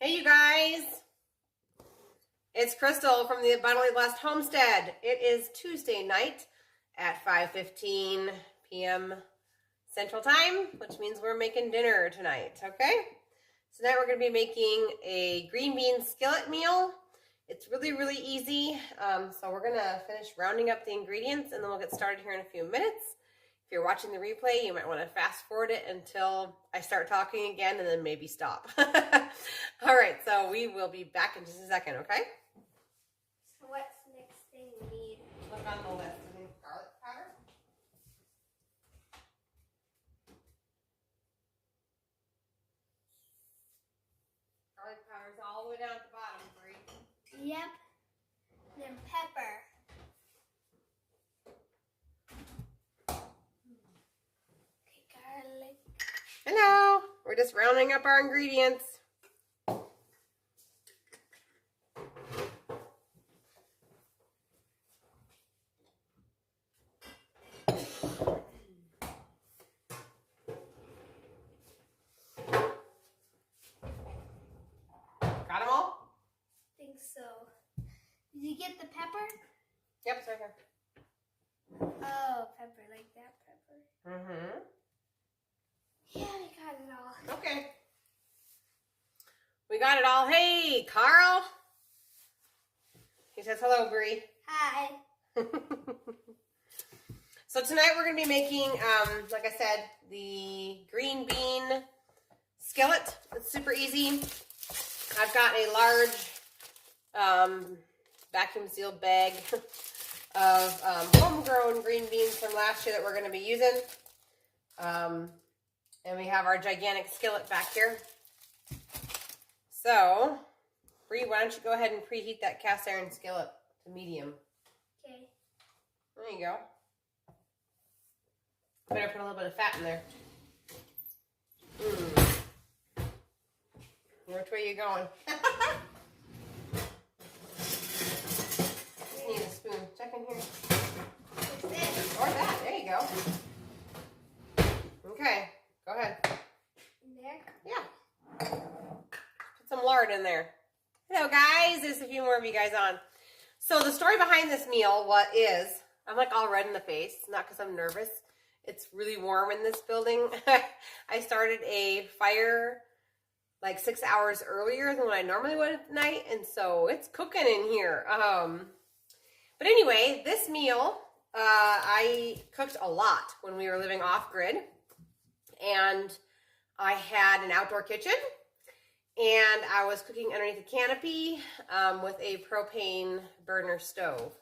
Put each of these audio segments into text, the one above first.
Hey you guys, it's Crystal from the Abundantly Blessed Homestead. It is Tuesday night at 5:15 p.m. Central Time, which means we're making dinner tonight, okay? So tonight we're going to be making a green bean skillet meal. It's really easy, so we're going to finish rounding up the ingredients and then we'll get started here in a few minutes. If you're watching the replay, you might want to fast forward it until I start talking again and then maybe stop. All right, so we will be back in just a second, okay? So what's the next thing we need? Look on the list. I think garlic powder. Garlic powder's all the way down at the bottom, Bree. Yep. Then pepper. Okay, garlic. Hello. We're just rounding up our ingredients. Got them all? I think so. Did you get the pepper? Yep, it's right here. Oh, pepper, like that pepper. Mm-hmm. Yeah, we got it all. Okay. We got it all. Hey, Carl. He says hello, Bree. Hi. So tonight we're going to be making, like I said, the green bean skillet. It's super easy. I've got a large vacuum sealed bag of homegrown green beans from last year that we're going to be using. And we have our gigantic skillet back here. So, Bree, why don't you go ahead and preheat that cast iron skillet to medium. Okay. There you go. Better put a little bit of fat in there. Which way are you going? Just need a spoon. Check in here. What's this? Or that. There you go. Okay. Go ahead. In there? Yeah. Put some lard in there. Hello, guys. There's a few more of you guys on. So the story behind this meal, I'm like all red in the face. Not because I'm nervous. It's really warm in this building. I started a fire like 6 hours earlier than what I normally would at night, and so it's cooking in here. But anyway, this meal, I cooked a lot when we were living off-grid, and I had an outdoor kitchen, and I was cooking underneath a canopy with a propane burner stove.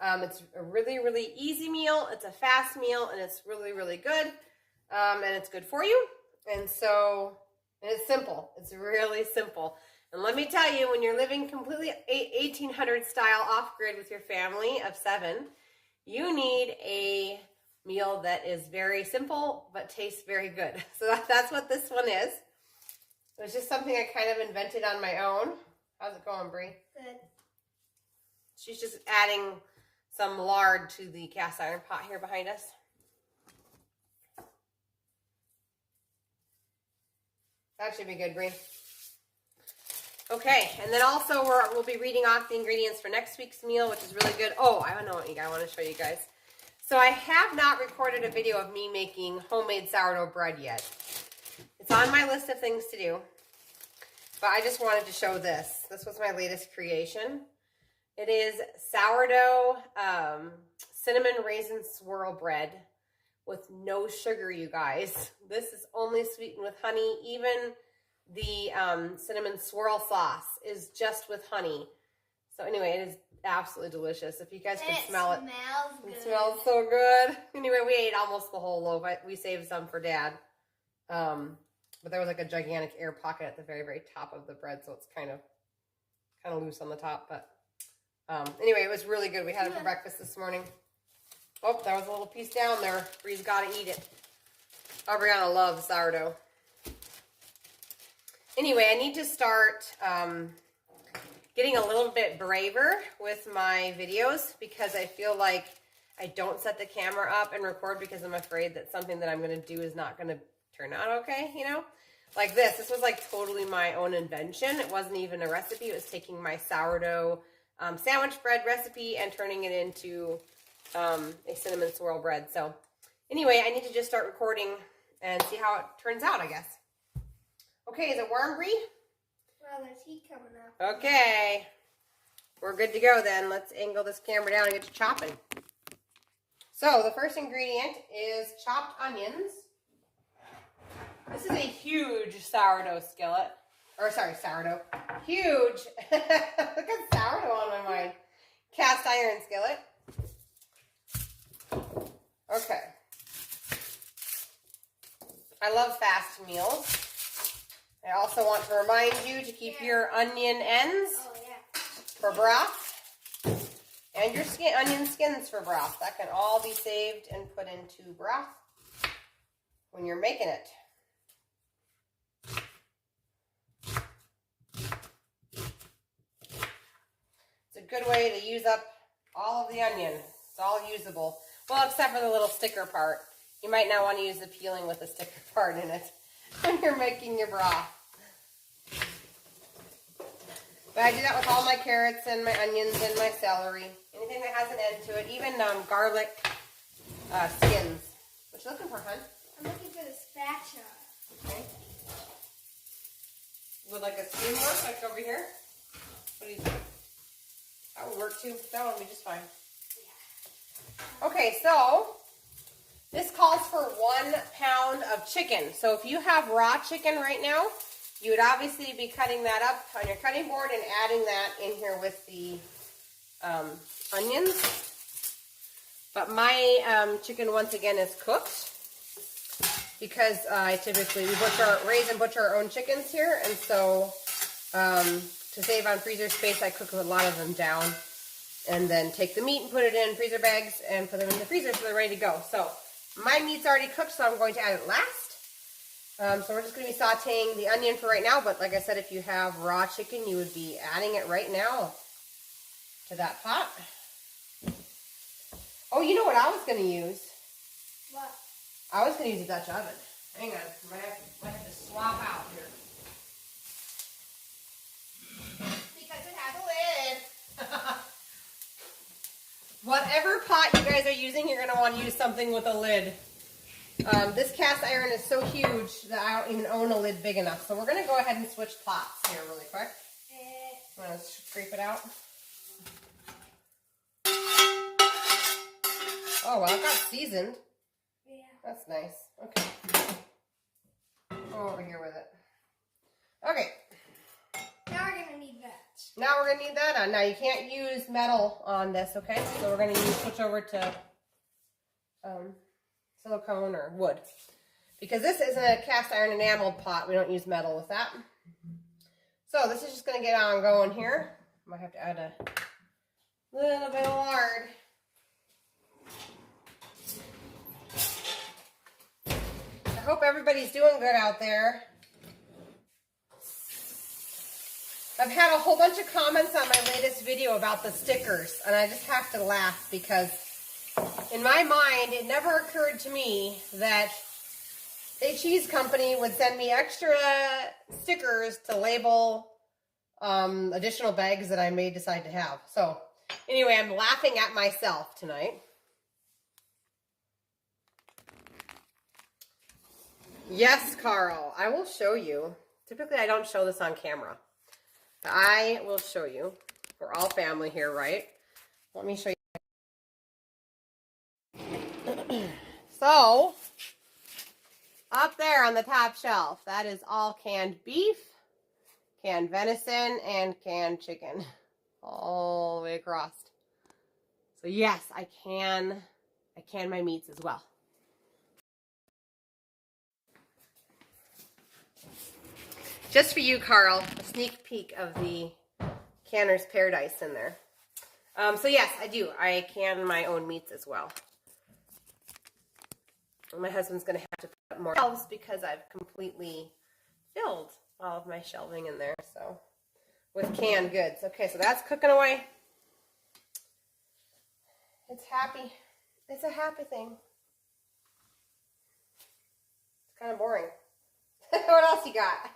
It's a really easy meal. It's a fast meal, and it's really good, and it's good for you. And so, and it's simple. It's really simple. And let me tell you, when you're living completely 1800 style off-grid with your family of 7, you need a meal that is very simple but tastes very good. So that's what this one is. It was just something I kind of invented on my own. How's it going, Bree? Good. She's just adding some lard to the cast iron pot here behind us. That should be good, Bree. Okay, and then also we'll be reading off the ingredients for next week's meal, which is really good. Oh, I know what I want to show you guys. So I have not recorded a video of me making homemade sourdough bread yet. It's on my list of things to do, but I just wanted to show this. This was my latest creation. It is sourdough cinnamon raisin swirl bread with no sugar, you guys. This is only sweetened with honey. Even the cinnamon swirl sauce is just with honey. So anyway, it is absolutely delicious. If you guys could smell it. It Smells so good. Anyway, we ate almost the whole loaf. We saved some for Dad. But there was like a gigantic air pocket at the very top of the bread, so it's kind of loose on the top. But anyway, it was really good. We had it for breakfast this morning. Oh, there was a little piece down there. Bree's got to eat it. Aubriana loves sourdough. Anyway, I need to start getting a little bit braver with my videos because I feel like I don't set the camera up and record because I'm afraid that something that I'm going to do is not going to turn out okay, you know? like this. This was like totally my own invention. It wasn't even a recipe. It was taking my sourdough sandwich bread recipe and turning it into a cinnamon swirl bread. So anyway, I need to just start recording and see how it turns out, I guess. Okay, is it warm, Bree? Well, there's heat coming up. Okay. We're good to go then. Let's angle this camera down and get to chopping. So the first ingredient is chopped onions. This is a huge sourdough skillet. Or sorry, sourdough. Huge. Look at sourdough on my mind. Cast iron skillet. Okay. I love fast meals. I also want to remind you to keep your onion ends for broth and your onion skins for broth. That can all be saved and put into broth when you're making it. It's a good way to use up all of the onion. It's all usable. Well, except for the little sticker part. You might not want to use the peeling with the sticker part in it when you're making your broth. But I do that with all my carrots and my onions and my celery. Anything that has an end to it. Even garlic skins. What you looking for, hon? I'm looking for the spatula. Okay. Would like a spoon work, like over here? What do you think? That would work too. That would be just fine. Yeah. Okay, so this calls for 1 pound of chicken. So if you have raw chicken right now, you would obviously be cutting that up on your cutting board and adding that in here with the onions. But my chicken, once again, is cooked because I typically, we raise and butcher our own chickens here. And so to save on freezer space, I cook a lot of them down and then take the meat and put it in freezer bags and put them in the freezer so they're ready to go. So my meat's already cooked, so I'm going to add it last. So we're just going to be sauteing the onion for right now, but like I said, if you have raw chicken, you would be adding it right now to that pot. Oh, you know what I was going to use? What? I was going to use a Dutch oven. Hang on, I might have to swap out here. Because it has a lid. Whatever pot you guys are using, you're going to want to use something with a lid. This cast iron is so huge that I don't even own a lid big enough. So we're going to go ahead and switch pots here really quick. I'm going to scrape it out. Oh, well, it got seasoned. Yeah. That's nice. Okay. Go over here with it. Okay. Now we're going to need that. Now we're going to need that on. Now you can't use metal on this, okay? So we're going to switch over to silicone or wood. Because this isn't a cast iron enameled pot, we don't use metal with that. So this is just going to get on going here. Might have to add a little bit of lard. I hope everybody's doing good out there. I've had a whole bunch of comments on my latest video about the stickers, and I just have to laugh because in my mind, it never occurred to me that a cheese company would send me extra stickers to label additional bags that I may decide to have. So anyway, I'm laughing at myself tonight. Yes, Carl, I will show you. Typically, I don't show this on camera. I will show you. We're all family here, right? Let me show you. So, up there on the top shelf, that is all canned beef, canned venison, and canned chicken. All the way across. So yes, I can my meats as well. Just for you, Carl, a sneak peek of the Canner's Paradise in there. So yes, I do. I can my own meats as well. My husband's going to have to put up more shelves because I've completely filled all of my shelving in there. So with canned goods. Okay, so that's cooking away. It's happy. It's a happy thing. It's kind of boring. What else you got?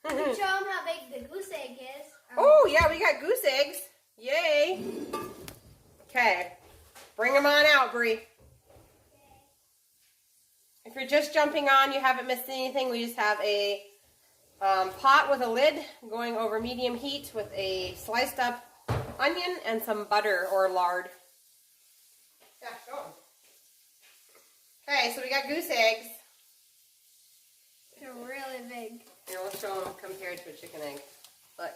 Show them how big the goose egg is. Oh, yeah, we got goose eggs. Yay. Okay. Bring them on out, Bree. If you're just jumping on, you haven't missed anything. We just have a pot with a lid going over medium heat with a sliced up onion and some butter or lard. Yeah, show them. Okay, so we got goose eggs. They're really big. Here, we'll show them compared to a chicken egg. Look.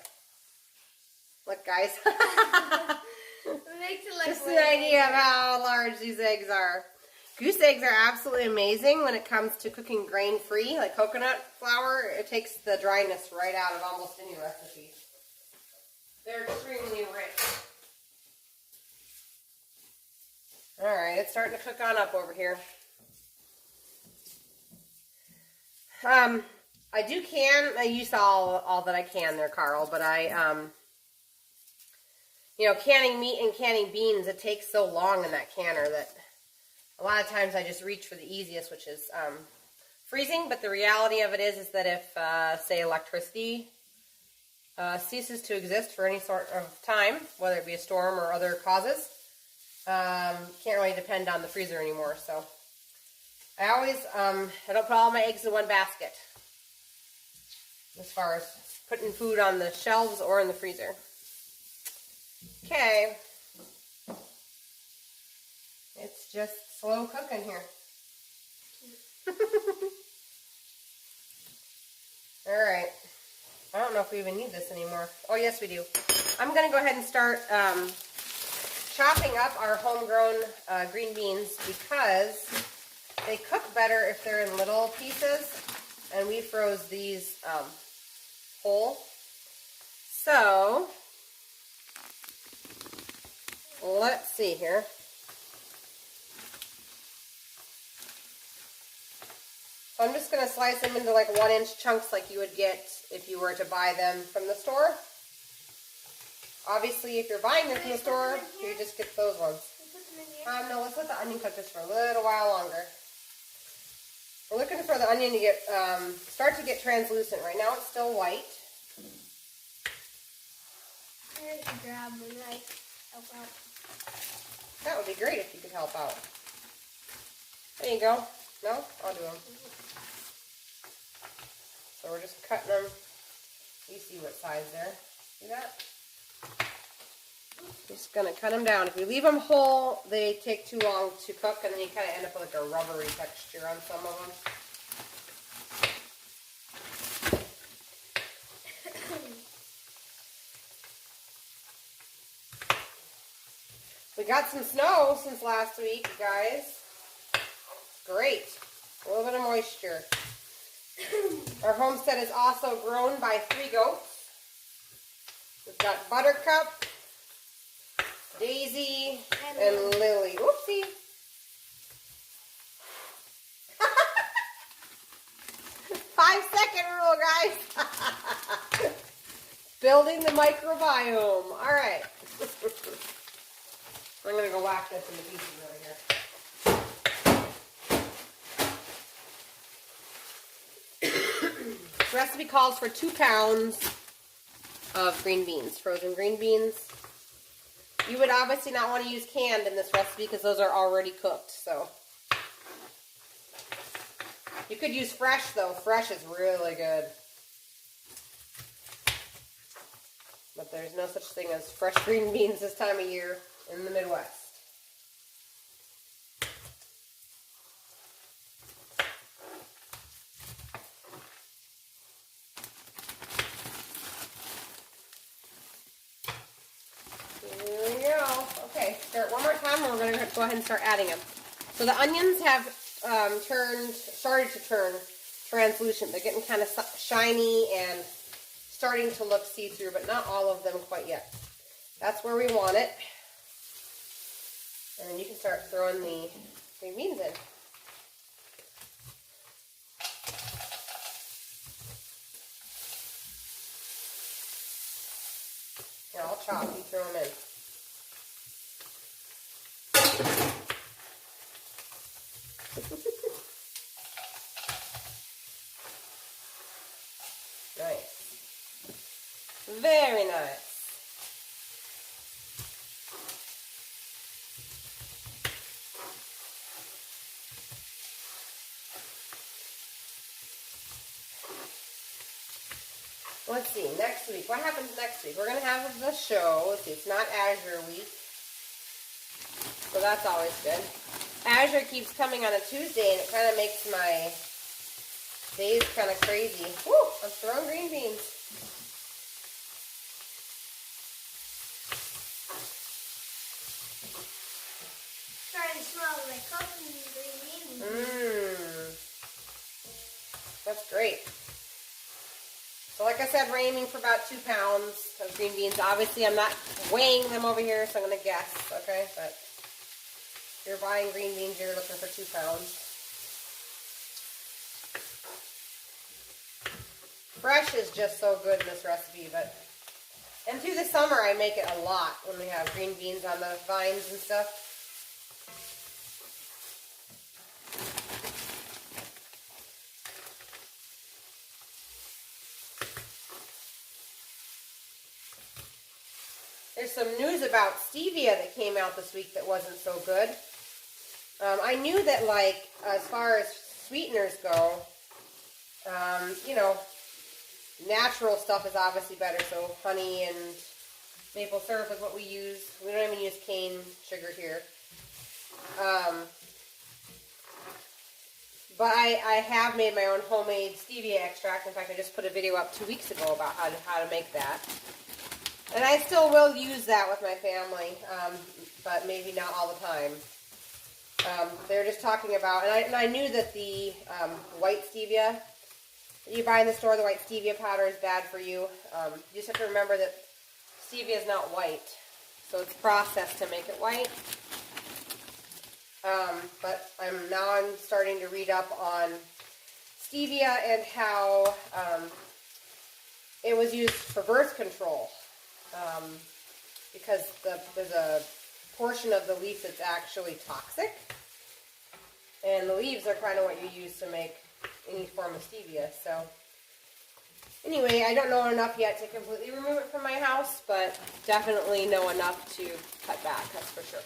Look, guys. It makes it look Just an idea of how large these eggs are. Goose eggs are absolutely amazing when it comes to cooking grain-free, like coconut flour. It takes the dryness right out of almost any recipe. They're extremely rich. All right, it's starting to cook on up over here. You saw all that I can there, Carl, but canning meat and canning beans, it takes so long in that canner that a lot of times I just reach for the easiest, which is freezing. But the reality of it is that if, say, electricity ceases to exist for any sort of time, whether it be a storm or other causes, can't really depend on the freezer anymore. So I always, I don't put all my eggs in one basket as far as putting food on the shelves or in the freezer. Okay. It's just slow cooking here. Alright. I don't know if we even need this anymore. Oh, yes, we do. I'm going to go ahead and start chopping up our homegrown green beans because they cook better if they're in little pieces. And we froze these whole. So, let's see here. So I'm just going to slice them into like 1-inch chunks like you would get if you were to buy them from the store. Obviously, if you're buying them from the store, you just get those ones. No, let's let the onion cook just for a little while longer. We're looking for the onion to get start to get translucent. Right now it's still white. I can grab the knife. Help out. That would be great if you could help out. There you go. No? I'll do them. So we're just cutting them. You see what size they're. See that? Just going to cut them down. If you leave them whole, they take too long to cook, and then you kind of end up with like a rubbery texture on some of them. We got some snow since last week, you guys. Great. A little bit of moisture. Our homestead is also grown by 3 goats. We've got Buttercup, Daisy, and Lily. Whoopsie. Five-second rule, guys. Building the microbiome. All right. I'm going to go whack this into pieces over here. This recipe calls for 2 pounds of green beans, frozen green beans. You would obviously not want to use canned in this recipe because those are already cooked. So you could use fresh though. Fresh is really good. But there's no such thing as fresh green beans this time of year in the Midwest. Stir it one more time, and we're going to go ahead and start adding them. So the onions have started to turn translucent. They're getting kind of shiny and starting to look see-through, but not all of them quite yet. That's where we want it. And then you can start throwing the green beans in. Here, I'll chop. You throw them in. Very nice. Let's see, next week. What happens next week? We're going to have the show. Let's see, it's not Azure week. So that's always good. Azure keeps coming on a Tuesday, and it kind of makes my days kind of crazy. Woo! I'm throwing green beans. Starting to smell like cooking green beans. Mmm. That's great. So like I said, we're aiming for about 2 pounds of green beans. Obviously, I'm not weighing them over here, so I'm going to guess, okay? But if you're buying green beans, you're looking for 2 pounds. Fresh is just so good in this recipe, but... And through the summer, I make it a lot when we have green beans on the vines and stuff. There's some news about stevia that came out this week that wasn't so good. I knew that, like, as far as sweeteners go, you know, natural stuff is obviously better. So honey and maple syrup is what we use. We don't even use cane sugar here. But I have made my own homemade stevia extract. In fact, I just put a video up 2 weeks ago about how to make that. And I still will use that with my family, but maybe not all the time. They're just talking about, and I knew that the white stevia that you buy in the store, the white stevia powder, is bad for you. You just have to remember that stevia is not white, so it's processed to make it white. But I'm starting to read up on stevia and how it was used for birth control. Because there's a portion of the leaf that's actually toxic, and the leaves are kind of what you use to make any form of stevia. So anyway, I don't know enough yet to completely remove it from my house, but definitely know enough to cut back, that's for sure.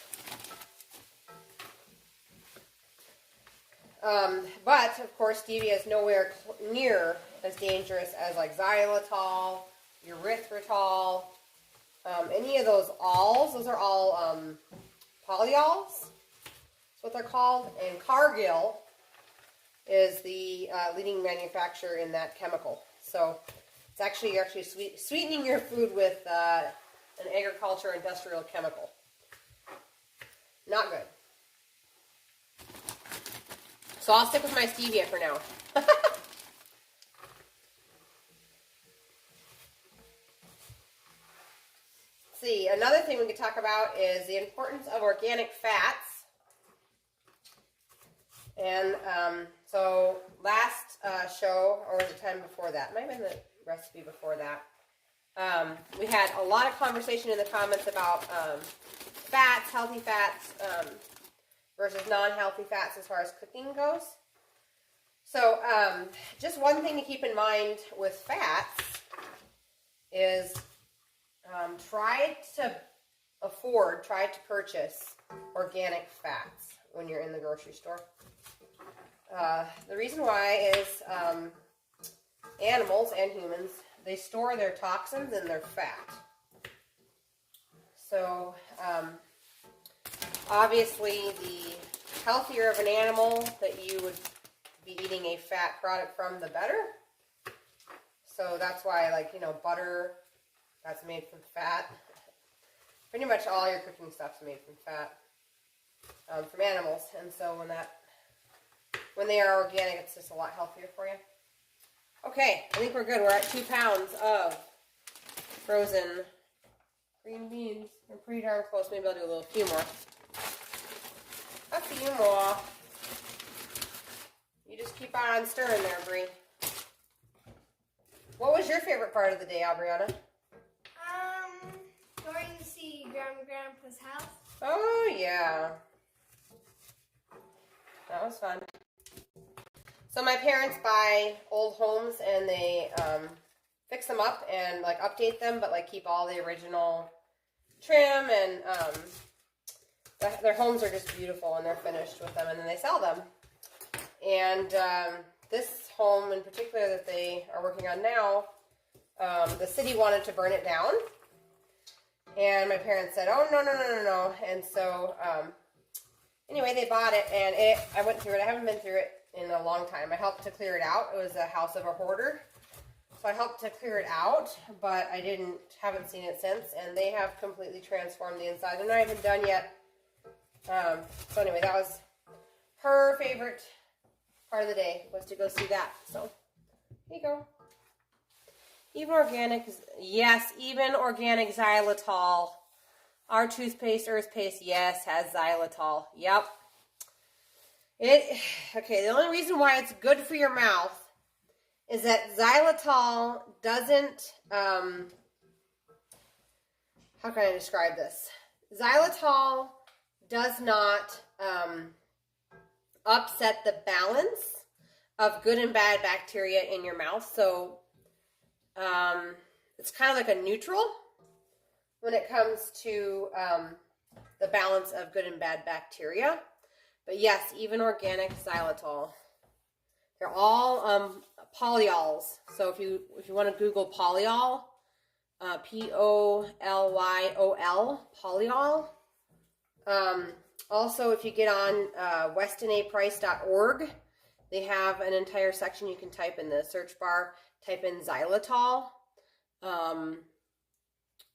But of course, stevia is nowhere near as dangerous as like xylitol, erythritol, any of those alls. Those are all polyols. That's what they're called. And Cargill is the leading manufacturer in that chemical. So it's actually sweetening your food with an agriculture industrial chemical. Not good. So I'll stick with my stevia for now. See, another thing we could talk about is the importance of organic fats. And so last show, or was it time before that? Might have been the recipe before that. We had a lot of conversation in the comments about fats, healthy fats, versus non-healthy fats as far as cooking goes. So just one thing to keep in mind with fats is try to purchase organic fats when you're in the grocery store. The reason why is animals and humans, they store their toxins in their fat. So obviously the healthier of an animal that you would be eating a fat product from, the better. So that's why, like, you know, butter, that's made from fat. Pretty much all your cooking stuff's made from fat, from animals. And so when they are organic, it's just a lot healthier for you. Okay, I think we're good. We're at 2 pounds of frozen green beans. We're pretty darn close. Maybe I'll do a few more. A few more. You just keep on stirring there, Bree. What was your favorite part of the day, Aubriana? Going to see Grandpa's house. Oh, yeah. That was fun. So my parents buy old homes, and they fix them up and like update them, but like keep all the original trim, and their homes are just beautiful and they're finished with them, and then they sell them. And this home in particular that they are working on now, the city wanted to burn it down, and my parents said, oh, no. And so anyway, they bought it, and I went through it. I haven't been through it in a long time. I helped to clear it out. It was a house of a hoarder, so I helped to clear it out, but I haven't seen it since, and they have completely transformed the inside. They're not even done yet. So anyway, that was her favorite part of the day, was to go see that. So here you go. Even organic, yes, even organic xylitol. Our toothpaste, Earth Paste, yes, has xylitol. Yep. Okay, the only reason why it's good for your mouth is that xylitol doesn't, how can I describe this? Xylitol does not upset the balance of good and bad bacteria in your mouth. So it's kind of like a neutral when it comes to the balance of good and bad bacteria. But yes, even organic xylitol. They're all polyols. So if you want to Google polyol, Polyol, polyol. Also, if you get on westonaprice.org, they have an entire section you can type in the search bar, type in xylitol,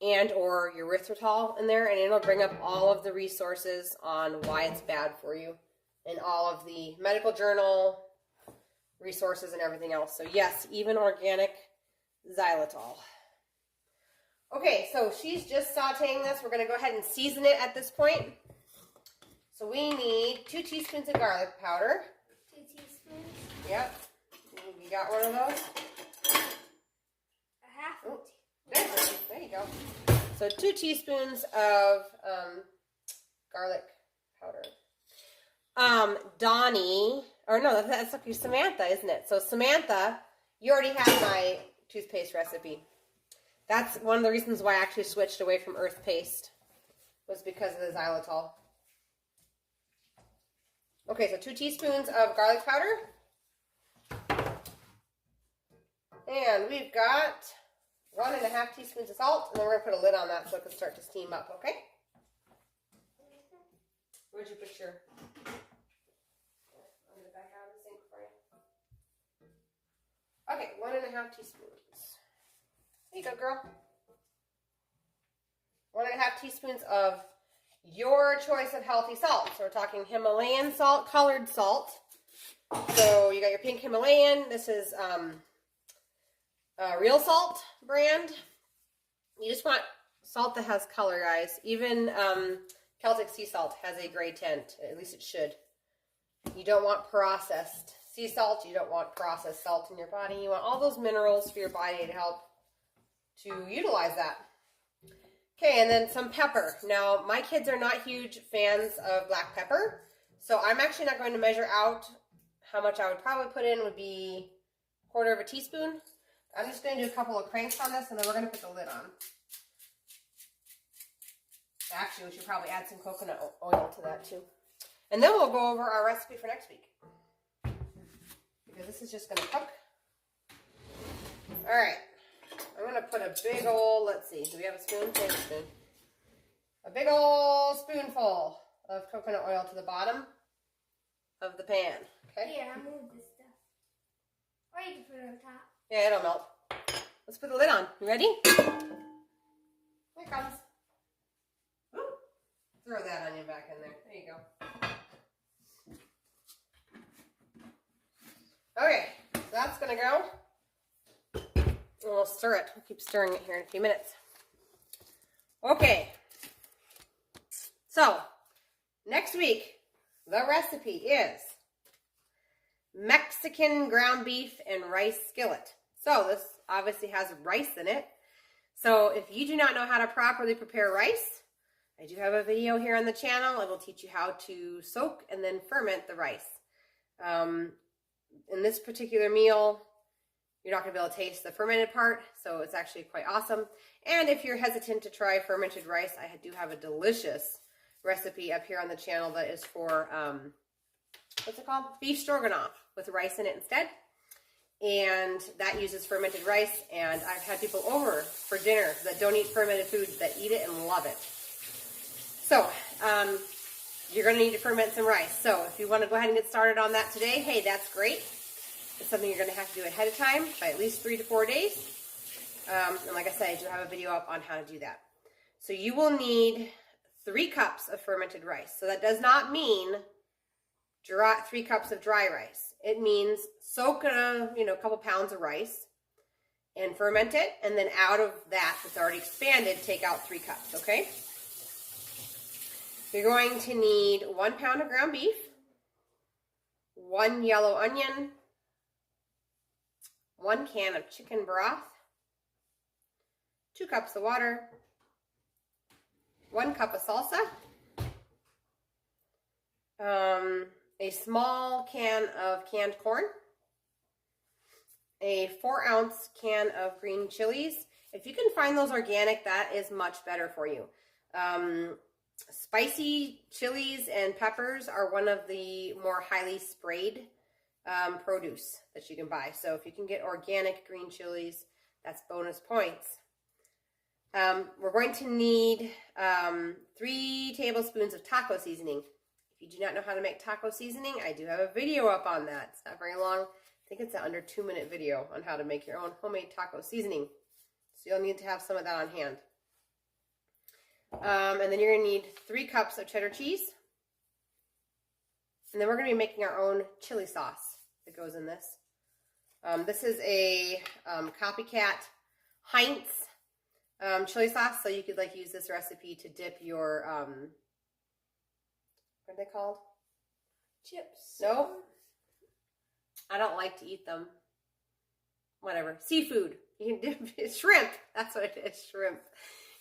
and or erythritol in there, and it'll bring up all of the resources on why it's bad for you, and all of the medical journal resources and everything else. So yes, even organic xylitol. Okay, so she's just sauteing this. We're going to go ahead and season it at this point. So we need 2 teaspoons of garlic powder. 2 teaspoons. Yep. You got one of those? A half. Oh, there you go. So 2 teaspoons of garlic powder. Donnie, or no, that's like Samantha, isn't it? So Samantha, you already have my toothpaste recipe. That's one of the reasons why I actually switched away from Earth Paste, was because of the xylitol. Okay, so 2 teaspoons of garlic powder. And we've got 1.5 teaspoons of salt, and then we're going to put a lid on that so it can start to steam up, okay? Where'd you put your... I'm going to back out of the sink for you. Okay, 1.5 teaspoons. There you go, girl. 1.5 teaspoons of your choice of healthy salt. So we're talking Himalayan salt, colored salt. So you got your pink Himalayan. This is real salt brand. You just want salt that has color, guys. Even Celtic sea salt has a gray tint. At least it should. You don't want processed sea salt. You don't want processed salt in your body. You want all those minerals for your body to help to utilize that. Okay, and then some pepper. Now, my kids are not huge fans of black pepper, so I'm actually not going to measure out how much I would probably put in. Would be 1/4 teaspoon. I'm just going to do a couple of cranks on this, and then we're going to put the lid on. Actually, we should probably add some coconut oil to that too. And then we'll go over our recipe for next week, because this is just going to cook. All right. I'm going to put a big old, let's see, do we have a spoon? There's a spoon. A big old spoonful of coconut oil to the bottom of the pan. Okay? Here, I'll move this stuff. Or you can put it on top. Yeah, it'll melt. Let's put the lid on. You ready? Here it comes. Ooh. Throw that onion back in there. There you go. Okay, so that's going to go. And we'll stir it. We'll keep stirring it here in a few minutes. Okay. So, next week, the recipe is Mexican ground beef and rice skillet. So, this obviously has rice in it. So, if you do not know how to properly prepare rice, I do have a video here on the channel. I will teach you how to soak and then ferment the rice. In this particular meal, you're not going to be able to taste the fermented part, so it's actually quite awesome. And if you're hesitant to try fermented rice, I do have a delicious recipe up here on the channel that is for, what's it called? Beef stroganoff with rice in it instead. And that uses fermented rice, and I've had people over for dinner that don't eat fermented foods that eat it and love it. So, you're going to need to ferment some rice. So if you want to go ahead and get started on that today, hey, that's great. It's something you're going to have to do ahead of time by at least 3 to 4 days. And like I said, I do have a video up on how to do that. So you will need 3 cups of fermented rice. So that does not mean 3 cups of dry rice. It means soak a couple pounds of rice and ferment it, and then out of that that's already expanded, take out 3 cups, okay? You're going to need 1 pound of ground beef, 1 yellow onion, 1 can of chicken broth, 2 cups of water, 1 cup of salsa, a small can of canned corn, a 4-ounce can of green chilies. If you can find those organic, that is much better for you. Spicy chilies and peppers are one of the more highly sprayed produce that you can buy. So if you can get organic green chilies, that's bonus points. We're going to need 3 tablespoons of taco seasoning. If you do not know how to make taco seasoning, I do have a video up on that. It's not very long. I think it's an under 2-minute video on how to make your own homemade taco seasoning. So you'll need to have some of that on hand. And then you're going to need 3 cups of cheddar cheese. And then we're going to be making our own chili sauce that goes in this. This is a copycat Heinz chili sauce. So you could use this recipe to dip your, what are they called? Chips. No? I don't like to eat them. Whatever. Seafood. You can dip shrimp. That's what it is, shrimp.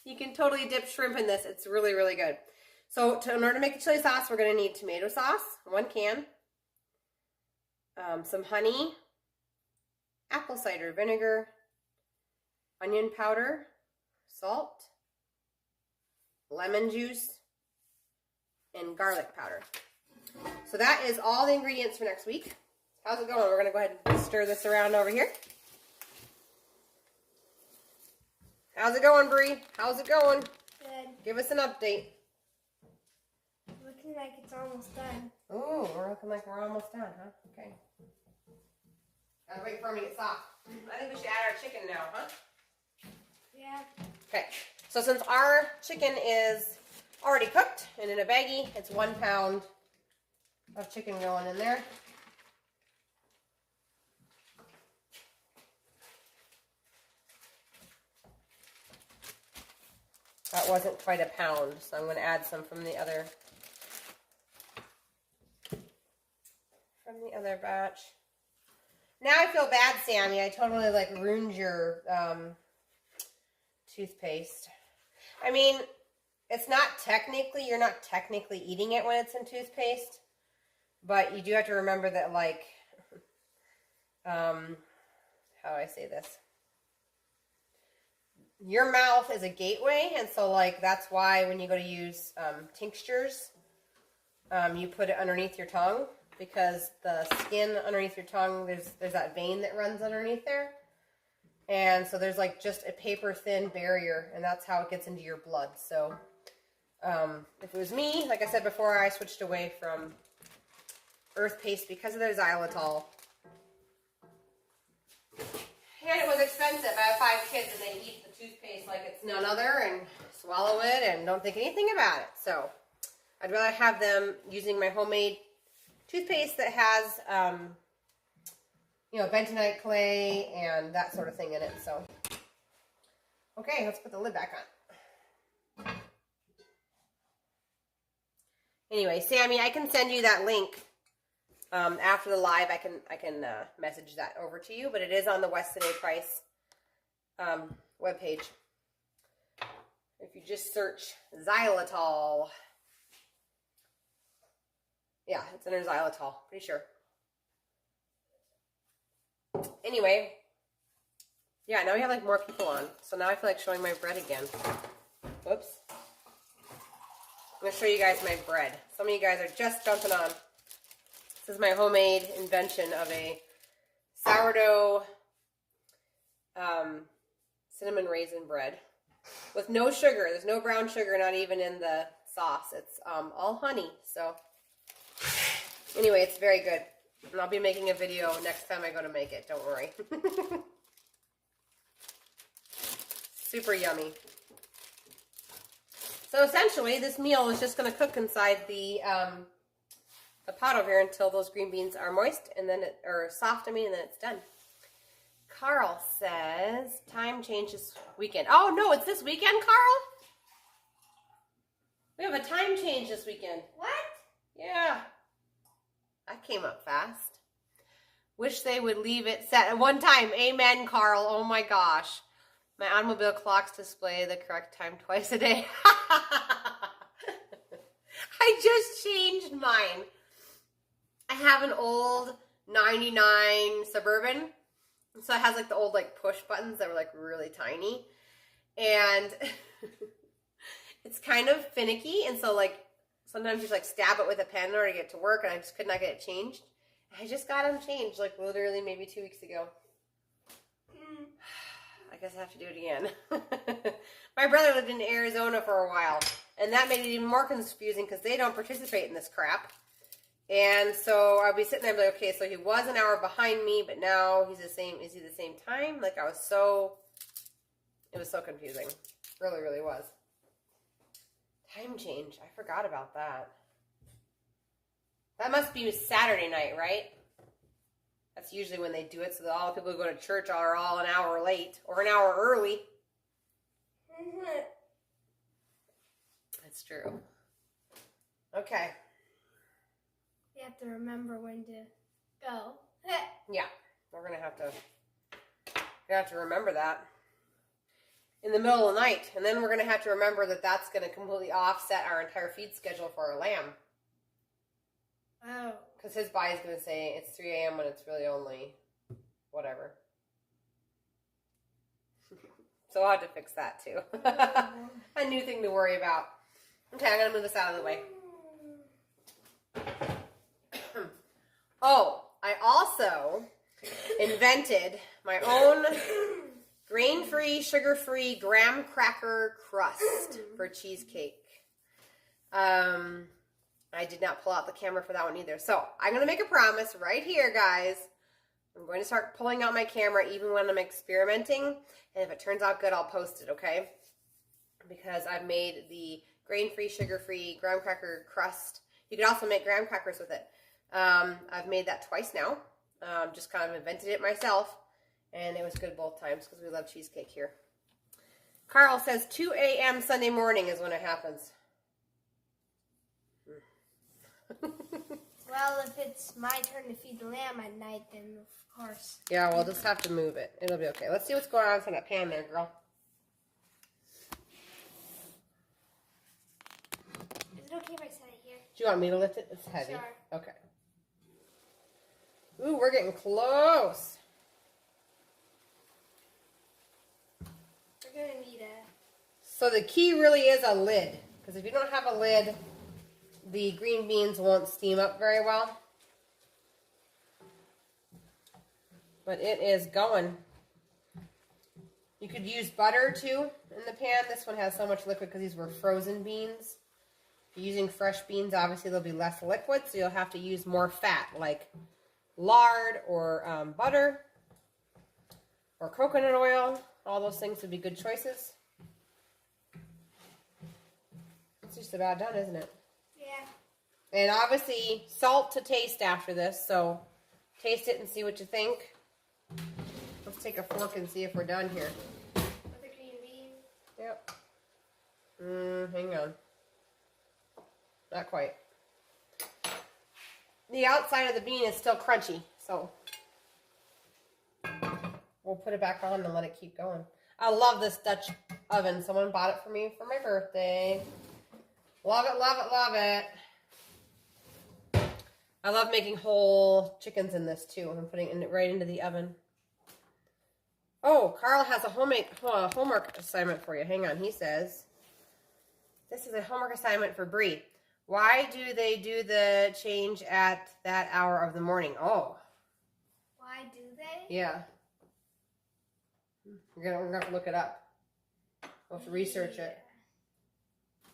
You can totally dip shrimp in this. It's really, really good. So in order to make the chili sauce, we're going to need tomato sauce, 1 can, some honey, apple cider vinegar, onion powder, salt, lemon juice, and garlic powder. So that is all the ingredients for next week. How's it going? We're going to go ahead and stir this around over here. How's it going, Bree? How's it going? Good. Give us an update. Looking like it's almost done. Ooh, we're looking like we're almost done, huh? Okay. Gotta wait for them to get soft. I think we should add our chicken now, huh? Yeah. Okay. So since our chicken is already cooked and in a baggie, it's 1 pound of chicken going in there. That wasn't quite a pound, so I'm going to add some from the other batch. Now I feel bad, Sammy. I totally ruined your toothpaste. I mean, it's not technically, you're not technically eating it when it's in toothpaste, but you do have to remember that how do I say this? Your mouth is a gateway, and so that's why when you go to use tinctures, you put it underneath your tongue, because the skin underneath your tongue, there's that vein that runs underneath there, and so there's just a paper thin barrier, and that's how it gets into your blood. So if it was me, like I said before, I switched away from earth paste because of their xylitol. And it was expensive. I have 5 kids, and they eat the toothpaste like it's none other and swallow it and don't think anything about it. So I'd rather have them using my homemade toothpaste that has, bentonite clay and that sort of thing in it. So, okay, let's put the lid back on. Anyway, Sammy, I can send you that link. After the live, I can message that over to you, but it is on the Weston A. Price webpage. If you just search xylitol, yeah, it's under xylitol, pretty sure. Anyway, Yeah, now we have like more people on. So now I feel like showing my bread again. Whoops. I'm going to show you guys my bread. Some of you guys are just jumping on. This is my homemade invention of a sourdough cinnamon raisin bread with no sugar. There's no brown sugar, not even in the sauce. It's all honey. So anyway, it's very good. And I'll be making a video next time I go to make it. Don't worry. Super yummy. So essentially, this meal is just going to cook inside the pot over here until those green beans are moist and then or soft. And then it's done. Carl says time change this weekend. Oh no, it's this weekend, Carl. We have a time change this weekend. What? Yeah, that came up fast. Wish they would leave it set at one time. Amen, Carl. Oh my gosh. My automobile clocks display the correct time twice a day. I just changed mine. I have an old 99 Suburban. So it has like the old like push buttons that were like really tiny. And it's kind of finicky. And so like sometimes you just like stab it with a pen in order to get to work. And I just could not get it changed. I just got them changed like literally maybe 2 weeks ago. I guess I have to do it again. My brother lived in Arizona for a while, and that made it even more confusing because they don't participate in this crap. And so I'll be sitting there and be like, okay, so he was an hour behind me, but now he's the same. Is he the same time? Like it was so confusing. Really, really was. Time change. I forgot about that. That must be Saturday night, right? That's usually when they do it, so that all the people who go to church are all an hour late or an hour early. That's true. Okay. You have to remember when to go. Yeah, we're gonna have to remember that in the middle of the night, and then we're gonna have to remember that that's gonna completely offset our entire feed schedule for our lamb. Oh. Because his body's going to say it's 3 a.m. when it's really only whatever. So I'll have to fix that too. A new thing to worry about. Okay, I'm going to move this out of the way. Oh, I also invented my own grain-free, sugar-free graham cracker crust for cheesecake. I did not pull out the camera for that one either. So I'm going to make a promise right here, guys. I'm going to start pulling out my camera even when I'm experimenting. And if it turns out good, I'll post it, okay? Because I've made the grain-free, sugar-free graham cracker crust. You could also make graham crackers with it. I've made that twice now. Just kind of invented it myself. And it was good both times because we love cheesecake here. Carl says 2 a.m. Sunday morning is when it happens. Well, if it's my turn to feed the lamb at night, then of course. Yeah, we'll just have to move it. It'll be okay. Let's see what's going on in that pan there, girl. Is it okay if I set it here? Do you want me to lift it? It's heavy. Sure. Okay. Ooh, we're getting close. We're going to need a... So the key really is a lid. Because if you don't have a lid, the green beans won't steam up very well. But it is going. You could use butter too in the pan. This one has so much liquid because these were frozen beans. If you're using fresh beans, obviously there'll be less liquid, so you'll have to use more fat, like lard or butter or coconut oil. All those things would be good choices. It's just about done, isn't it? Yeah. And obviously, salt to taste after this, so taste it and see what you think. Let's take a fork and see if we're done here. With the green beans. Yep. Hang on. Not quite. The outside of the bean is still crunchy, so we'll put it back on and let it keep going. I love this Dutch oven. Someone bought it for me for my birthday. Love it, love it, love it. I love making whole chickens in this too. I'm putting it right into the oven. Oh, Carl has a homework assignment for you. Hang on. He says, this is a homework assignment for Bree. Why do they do the change at that hour of the morning? Oh. Why do they? Yeah. We're gonna have to look it up. We'll have to research it.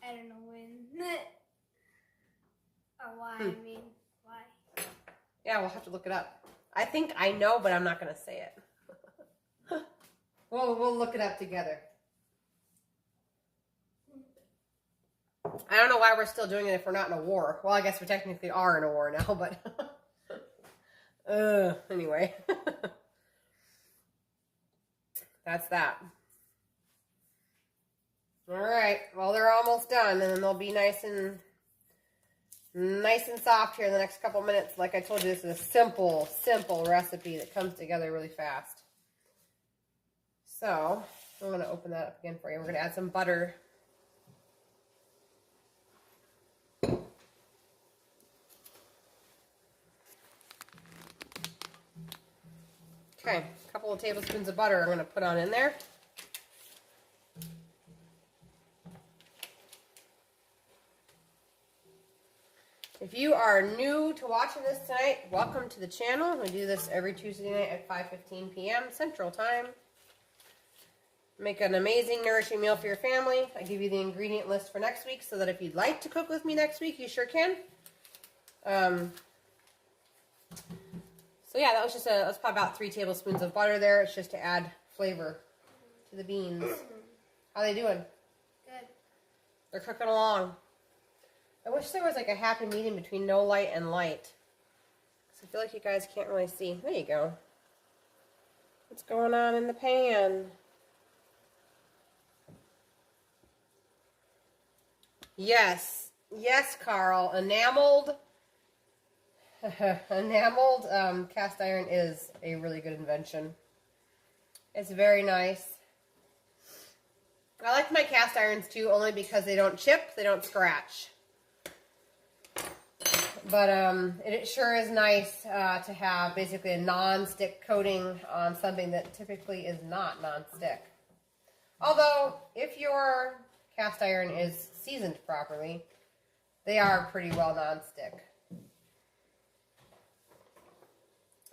I don't know when. Or why, I mean, why? Yeah, we'll have to look it up. I think I know, but I'm not going to say it. We'll look it up together. I don't know why we're still doing it if we're not in a war. Well, I guess we technically are in a war now, but... anyway. That's that. Alright, well, they're almost done, and then they'll be nice and soft here in the next couple minutes. Like I told you, this is a simple recipe that comes together really fast. So, I'm going to open that up again for you. We're going to add some butter. Okay, a couple of tablespoons of butter I'm going to put on in there. If you are new to watching this tonight, welcome to the channel. We do this every Tuesday night at 5:15 p.m. Central Time. Make an amazing, nourishing meal for your family. I give you the ingredient list for next week so that if you'd like to cook with me next week, you sure can. So yeah, that was just let's put about 3 tablespoons of butter there. It's just to add flavor to the beans. How they doing? Good. They're cooking along. I wish there was like a happy medium between no light and light. Because I feel like you guys can't really see. There you go. What's going on in the pan? Yes. Yes, Carl. Enameled cast iron is a really good invention. It's very nice. I like my cast irons too, only because they don't chip, they don't scratch. But it sure is nice to have basically a non-stick coating on something that typically is not non-stick. Although, if your cast iron is seasoned properly, they are pretty well non-stick.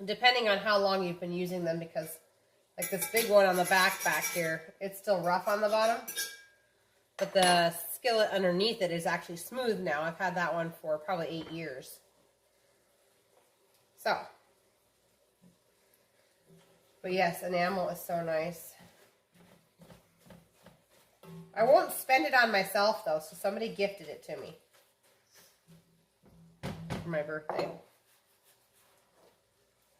Depending on how long you've been using them, because like this big one on the back here, it's still rough on the bottom. But the skillet underneath it is actually smooth now. I've had that one for probably 8 years. So. But yes, enamel is so nice. I won't spend it on myself though, so somebody gifted it to me for my birthday.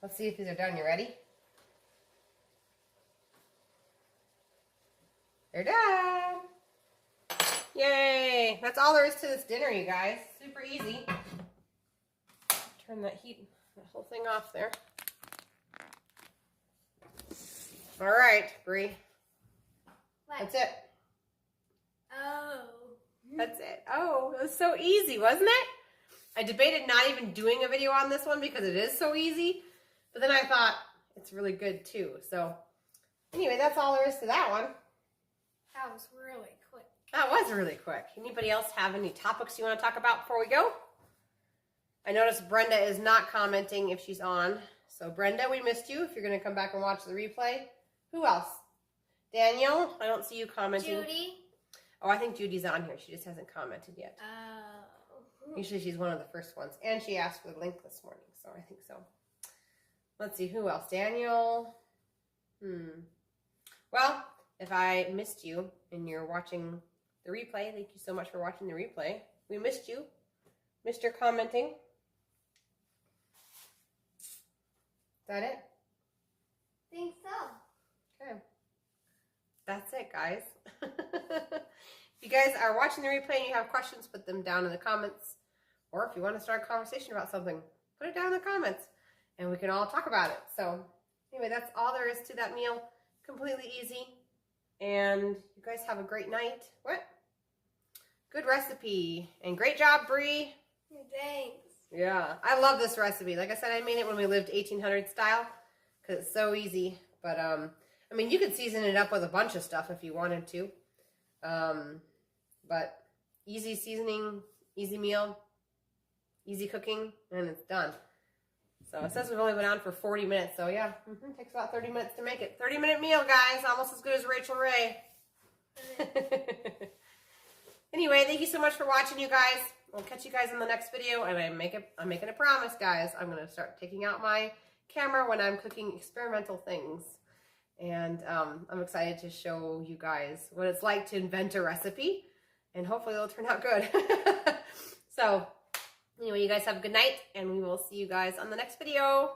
Let's see if these are done. You ready? They're done. Yay! That's all there is to this dinner, you guys. Super easy. Turn that whole thing off there. All right, Bree. What? That's it. Oh. That's it. Oh, it was so easy, wasn't it? I debated not even doing a video on this one because it is so easy. But then I thought it's really good too. So anyway, that's all there is to that one. That was really quick. That was really quick. Anybody else have any topics you want to talk about before we go? I noticed Brenda is not commenting if she's on. So Brenda, we missed you. If you're going to come back and watch the replay. Who else? Daniel, I don't see you commenting. Judy. Oh, I think Judy's on here. She just hasn't commented yet. Oh. Usually she's one of the first ones. And she asked for the link this morning, so I think so. Let's see, who else? Daniel. Well, if I missed you and you're watching the replay, thank you so much for watching the replay. We missed you. Missed your commenting. Is that it? Think so. Okay. That's it, guys. If you guys are watching the replay and you have questions, put them down in the comments. Or if you want to start a conversation about something, put it down in the comments. And we can all talk about it. So, anyway, that's all there is to that meal. Completely easy. And you guys have a great night. What? Good recipe. And great job, Bree. Thanks. Yeah, I love this recipe. Like I said, I made it when we lived 1800 style because it's so easy. But I mean, you could season it up with a bunch of stuff if you wanted to. But easy seasoning, easy meal, easy cooking, and it's done. So it says we've only been on for 40 minutes. So yeah, takes about 30 minutes to make it. 30-minute meal, guys. Almost as good as Rachel Ray. Anyway, thank you so much for watching, you guys. I'll catch you guys in the next video. And I'm making a promise, guys. I'm going to start taking out my camera when I'm cooking experimental things. And I'm excited to show you guys what it's like to invent a recipe. And hopefully it'll turn out good. So, anyway, you guys have a good night. And we will see you guys on the next video.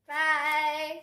Bye.